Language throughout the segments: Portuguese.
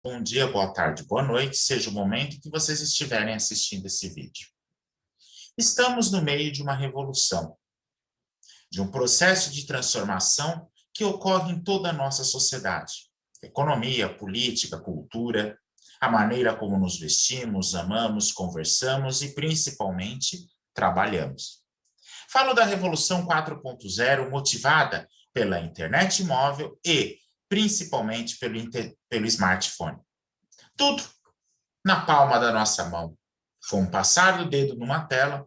Bom dia, boa tarde, boa noite, seja o momento que vocês estiverem assistindo esse vídeo. Estamos no meio de uma revolução, de um processo de transformação que ocorre em toda a nossa sociedade. Economia, política, cultura, a maneira como nos vestimos, amamos, conversamos e, principalmente, trabalhamos. Falo da Revolução 4.0 motivada pela internet móvel e, principalmente, pelo smartphone. Tudo na palma da nossa mão. Com o passar do dedo numa tela,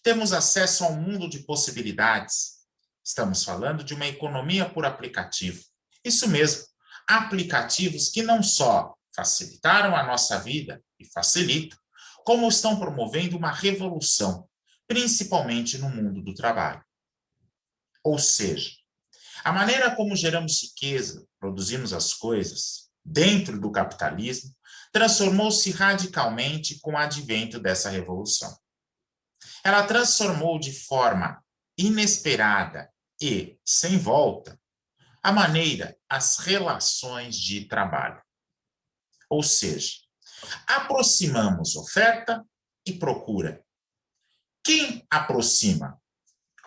temos acesso a um mundo de possibilidades. Estamos falando de uma economia por aplicativo. Isso mesmo, aplicativos que não só facilitaram a nossa vida e facilitam, como estão promovendo uma revolução, principalmente no mundo do trabalho. Ou seja, a maneira como geramos riqueza, produzimos as coisas dentro do capitalismo, transformou-se radicalmente com o advento dessa revolução. Ela transformou de forma inesperada e sem volta a maneira, as relações de trabalho. Ou seja, aproximamos oferta e procura. Quem aproxima?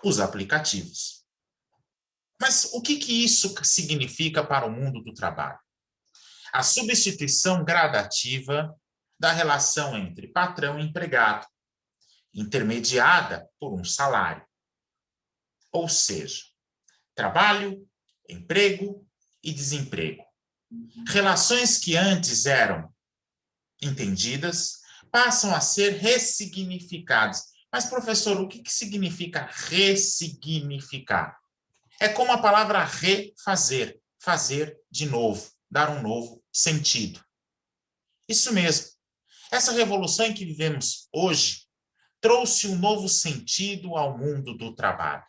Os aplicativos. Mas o que isso significa para o mundo do trabalho? A substituição gradativa da relação entre patrão e empregado, intermediada por um salário. Ou seja, trabalho, emprego e desemprego. Relações que antes eram entendidas passam a ser ressignificadas. Mas, professor, o que significa ressignificar? É como a palavra refazer, fazer de novo, dar um novo sentido. Isso mesmo. Essa revolução em que vivemos hoje trouxe um novo sentido ao mundo do trabalho.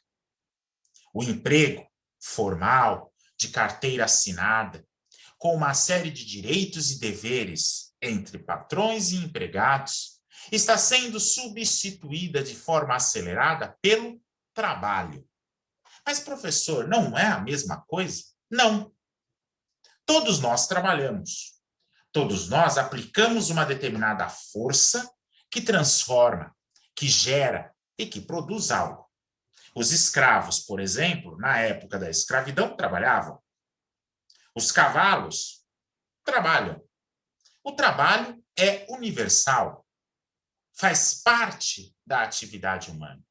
O emprego formal, de carteira assinada, com uma série de direitos e deveres entre patrões e empregados, está sendo substituída de forma acelerada pelo trabalho. Mas, professor, não é a mesma coisa? Não. Todos nós trabalhamos. Todos nós aplicamos uma determinada força que transforma, que gera e que produz algo. Os escravos, por exemplo, na época da escravidão, trabalhavam. Os cavalos trabalham. O trabalho é universal. Faz parte da atividade humana.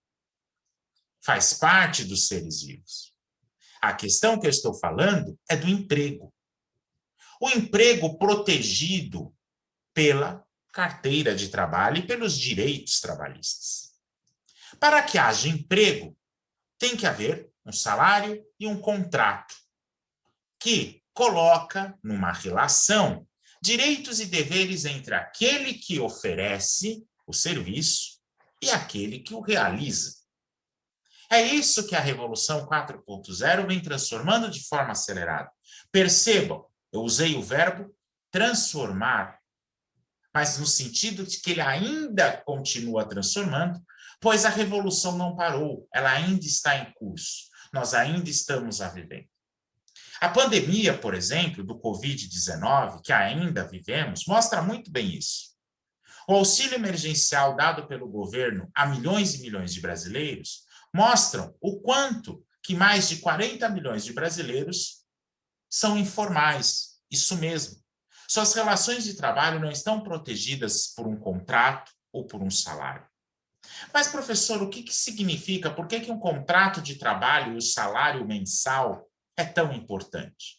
Faz parte dos seres vivos. A questão que eu estou falando é do emprego. O emprego protegido pela carteira de trabalho e pelos direitos trabalhistas. Para que haja emprego, tem que haver um salário e um contrato, que coloca numa relação direitos e deveres entre aquele que oferece o serviço e aquele que o realiza. É isso que a Revolução 4.0 vem transformando de forma acelerada. Percebam, eu usei o verbo transformar, mas no sentido de que ele ainda continua transformando, pois a revolução não parou, ela ainda está em curso. Nós ainda estamos a viver. A pandemia, por exemplo, do Covid-19, que ainda vivemos, mostra muito bem isso. O auxílio emergencial dado pelo governo a milhões e milhões de brasileiros mostram o quanto que mais de 40 milhões de brasileiros são informais. Isso mesmo. Suas relações de trabalho não estão protegidas por um contrato ou por um salário. Mas, professor, o que significa? Por que um contrato de trabalho e o salário mensal é tão importante?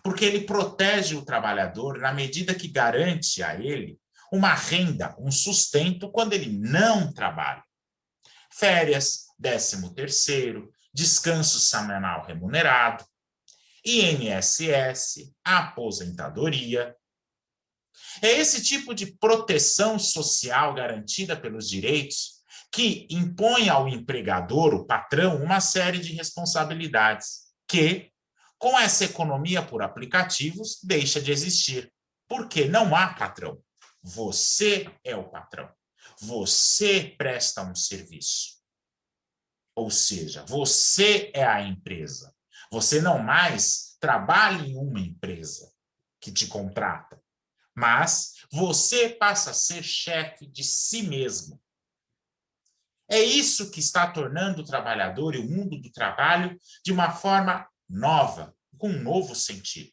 Porque ele protege o trabalhador na medida que garante a ele uma renda, um sustento quando ele não trabalha. Férias, 13º, descanso semanal remunerado, INSS, aposentadoria. É esse tipo de proteção social garantida pelos direitos que impõe ao empregador, o patrão, uma série de responsabilidades que, com essa economia por aplicativos, deixa de existir. Porque não há patrão. Você é o patrão. Você presta um serviço. Ou seja, você é a empresa. Você não mais trabalha em uma empresa que te contrata. mas você passa a ser chefe de si mesmo. É isso que está tornando o trabalhador e o mundo do trabalho de uma forma nova, com um novo sentido.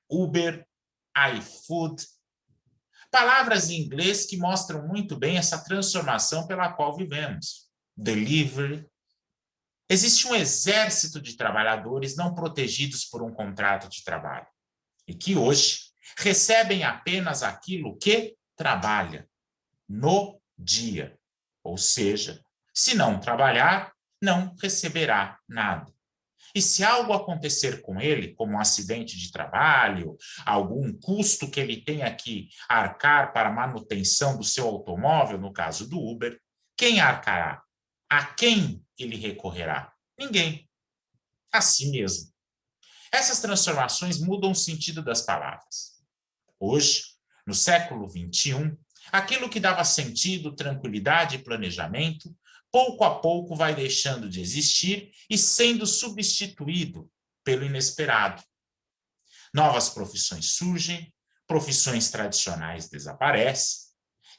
Uber, iFood, palavras em inglês que mostram muito bem essa transformação pela qual vivemos. Delivery. Existe um exército de trabalhadores não protegidos por um contrato de trabalho e que hoje recebem apenas aquilo que trabalha no dia. Ou seja, se não trabalhar, não receberá nada. E se algo acontecer com ele, como um acidente de trabalho, algum custo que ele tenha que arcar para a manutenção do seu automóvel, no caso do Uber, quem arcará? A quem ele recorrerá? Ninguém. A si mesmo. Essas transformações mudam o sentido das palavras. Hoje, no século XXI, aquilo que dava sentido, tranquilidade e planejamento, pouco a pouco vai deixando de existir e sendo substituído pelo inesperado. Novas profissões surgem, profissões tradicionais desaparecem,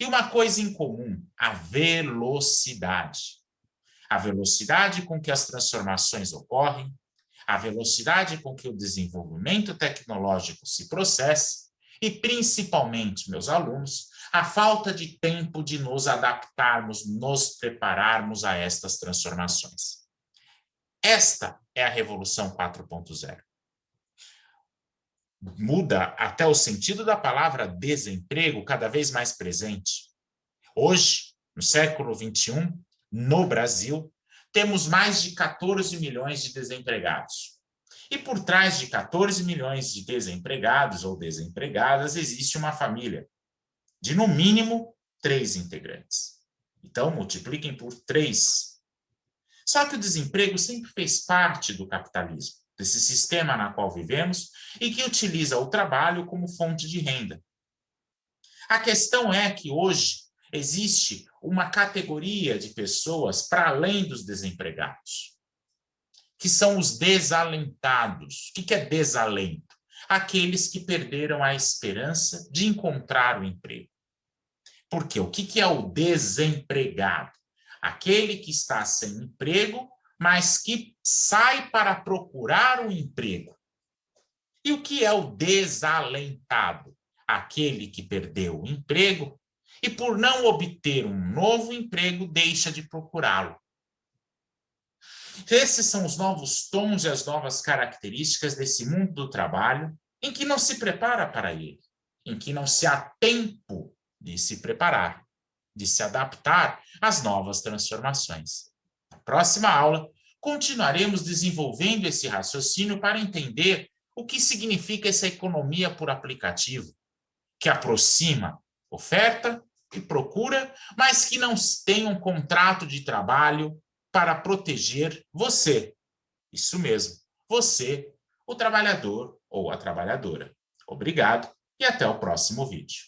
e uma coisa em comum, a velocidade. A velocidade com que as transformações ocorrem, a velocidade com que o desenvolvimento tecnológico se processa, e principalmente, meus alunos, a falta de tempo de nos adaptarmos, nos prepararmos a estas transformações. Esta é a Revolução 4.0. Muda até o sentido da palavra desemprego cada vez mais presente. Hoje, no século XXI, no Brasil, temos mais de 14 milhões de desempregados. E por trás de 14 milhões de desempregados ou desempregadas existe uma família de, no mínimo, 3 integrantes. Então, multipliquem por 3. Só que o desemprego sempre fez parte do capitalismo, desse sistema na qual vivemos e que utiliza o trabalho como fonte de renda. A questão é que hoje existe uma categoria de pessoas para além dos desempregados, que são os desalentados. O que é desalento? Aqueles que perderam a esperança de encontrar o emprego. Por quê? O que é o desempregado? Aquele que está sem emprego, mas que sai para procurar um emprego. E o que é o desalentado? Aquele que perdeu o emprego e, por não obter um novo emprego, deixa de procurá-lo. Esses são os novos tons e as novas características desse mundo do trabalho, em que não se prepara para ele, em que não se há tempo de se preparar, de se adaptar às novas transformações. Na próxima aula, continuaremos desenvolvendo esse raciocínio para entender o que significa essa economia por aplicativo, que aproxima oferta e procura, mas que não tem um contrato de trabalho para proteger você. Isso mesmo, você, o trabalhador ou a trabalhadora. Obrigado e até o próximo vídeo.